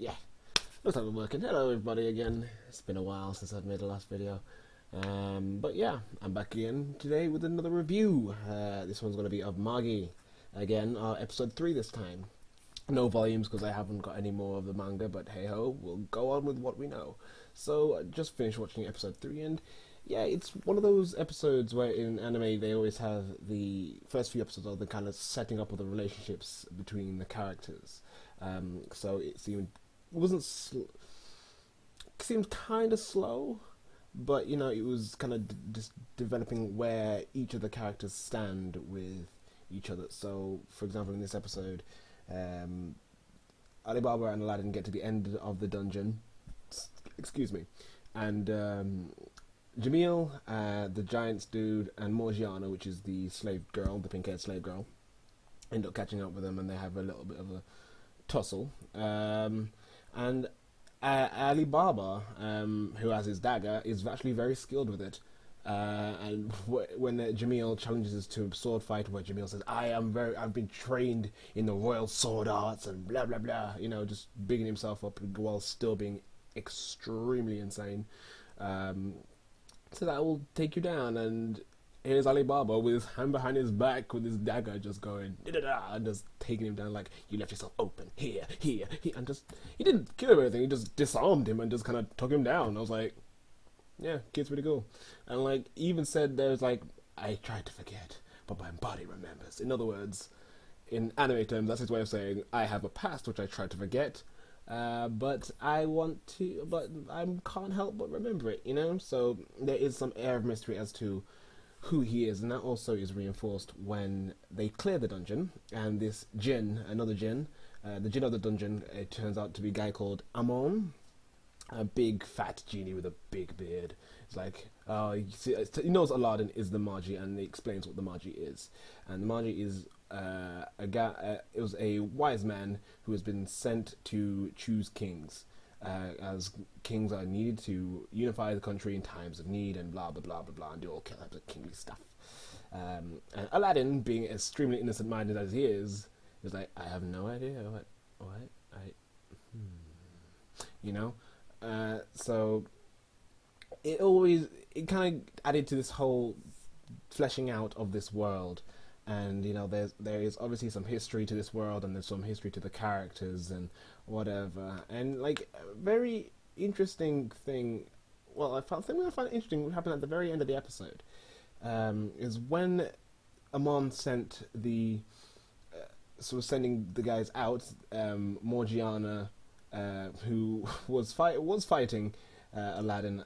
Yeah, looks like we're working. Hello, everybody, again. It's been a while since I've made the last video. But yeah, I'm back again today with another review. This one's going to be of Magi. Again, episode 3 this time. No volumes because I haven't got any more of the manga, but hey ho, we'll go on with what we know. So, I just finished watching episode 3, and yeah, it's one of those episodes where in anime they always have the first few episodes of the kind of setting up of the relationships between the characters. So it wasn't seemed kind of slow, but you know it was kind of just developing where each of the characters stand with each other. So, for example, in this episode, Alibaba and Aladdin get to the end of the dungeon. Excuse me, and Jamil, the Giants dude, and Morgiana, which is the slave girl, the pink-haired slave girl, end up catching up with them, and they have a little bit of a tussle. And Alibaba, who has his dagger, is actually very skilled with it. And when Jamil challenges to a sword fight, where Jamil says, I've been trained in the royal sword arts and blah blah blah," you know, just bigging himself up while still being extremely insane. So that will take you down, and here's Alibaba with his hand behind his back with his dagger just going da-da-da, and just taking him down like, "You left yourself open, here, and just, he didn't kill him or anything, he just disarmed him and just kind of took him down. I was like, yeah, kid's pretty cool. And like, even said there's like, "I tried to forget, but my body remembers." In other words, in anime terms, that's his way of saying, I have a past which I tried to forget, but I can't help but remember it, you know? So there is some air of mystery as to who he is, and that also is reinforced when they clear the dungeon, and this djinn, another djinn, the djinn of the dungeon, it turns out to be a guy called Amon, a big fat genie with a big beard. It's like, he knows Aladdin is the Magi, and he explains what the Magi is. And the Magi is a guy. It was a wise man who has been sent to choose kings, as kings are needed to unify the country in times of need and blah blah blah blah blah, and do all kinds of kingly stuff. And Aladdin, being extremely innocent-minded as he is like, I have no idea you know. So it kind of added to this whole fleshing out of this world, and you know there is obviously some history to this world, and there's some history to the characters and whatever, and like a very interesting thing. Well, something I found interesting what happened at the very end of the episode, is when Amon sent sending the guys out, Morgiana, who was fighting Aladdin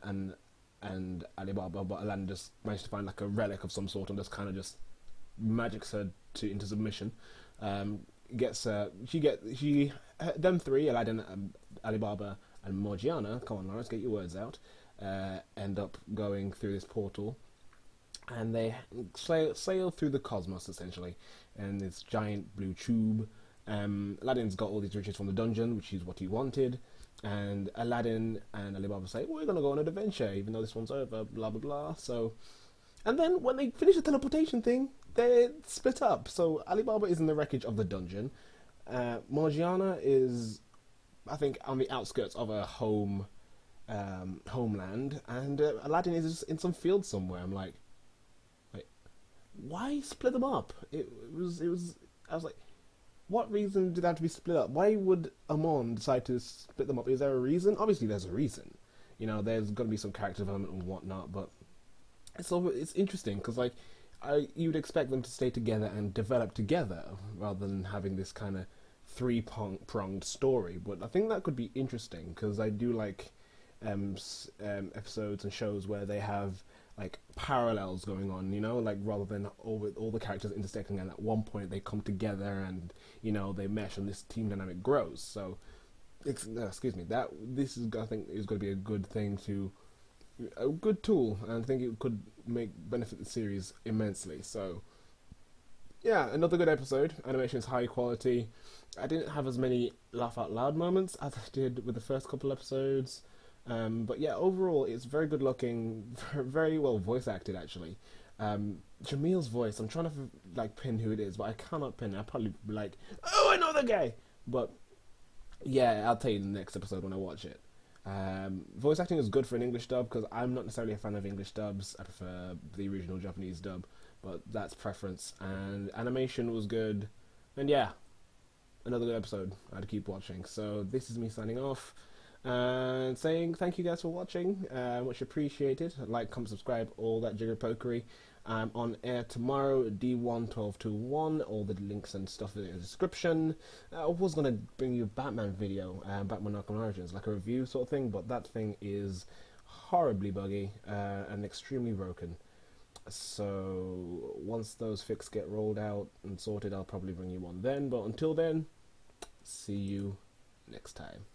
and Alibaba, but Aladdin just managed to find like a relic of some sort and just kind of just magics her into submission. Them three, Aladdin, Alibaba, and Morgiana. Come on, Laurence, get your words out. End up going through this portal, and they sail through the cosmos essentially, and this giant blue tube. Aladdin's got all these riches from the dungeon, which is what he wanted, and Aladdin and Alibaba say, "We're gonna go on an adventure, even though this one's over." Blah blah blah. So, and then when they finish the teleportation thing, they split up. So Alibaba is in the wreckage of the dungeon. Morgiana is, I think, on the outskirts of her homeland, and Aladdin is just in some field somewhere. I'm like, wait, why split them up? It was. I was like, what reason did that have to be split up? Why would Amon decide to split them up? Is there a reason? Obviously, there's a reason. You know, there's going to be some character development and whatnot, but it's interesting because like you would expect them to stay together and develop together rather than having this kind of three-pronged story. But I think that could be interesting because I do like episodes and shows where they have like parallels going on, you know, like rather than all the characters intersecting, and at one point they come together and you know they mesh and this team dynamic grows. So excuse me, this is, I think, is going to be a good tool, and I think it could benefit the series immensely. So yeah, another good episode. Animation is high quality. I didn't have as many laugh out loud moments as I did with the first couple episodes. But yeah, overall, it's very good looking, very well voice acted actually. Jamil's voice, I'm trying to like pin who it is, but I cannot pin it. I'll probably be like, "Oh, I know the guy!" But Yeah, I'll tell you in the next episode when I watch it. Voice acting is good for an English dub because I'm not necessarily a fan of English dubs. I prefer the original Japanese dub, but that's preference. And animation was good, and yeah, another good episode. I'd keep watching. So this is me signing off and saying thank you guys for watching. Much appreciated. Like, comment, subscribe, all that jigger pokery. I'm on air tomorrow, D11221. All the links and stuff in the description. I was gonna bring you a Batman video, Batman Arkham Origins, like a review sort of thing, but that thing is horribly buggy and extremely broken. So once those fixes get rolled out and sorted, I'll probably bring you one then. But until then, see you next time.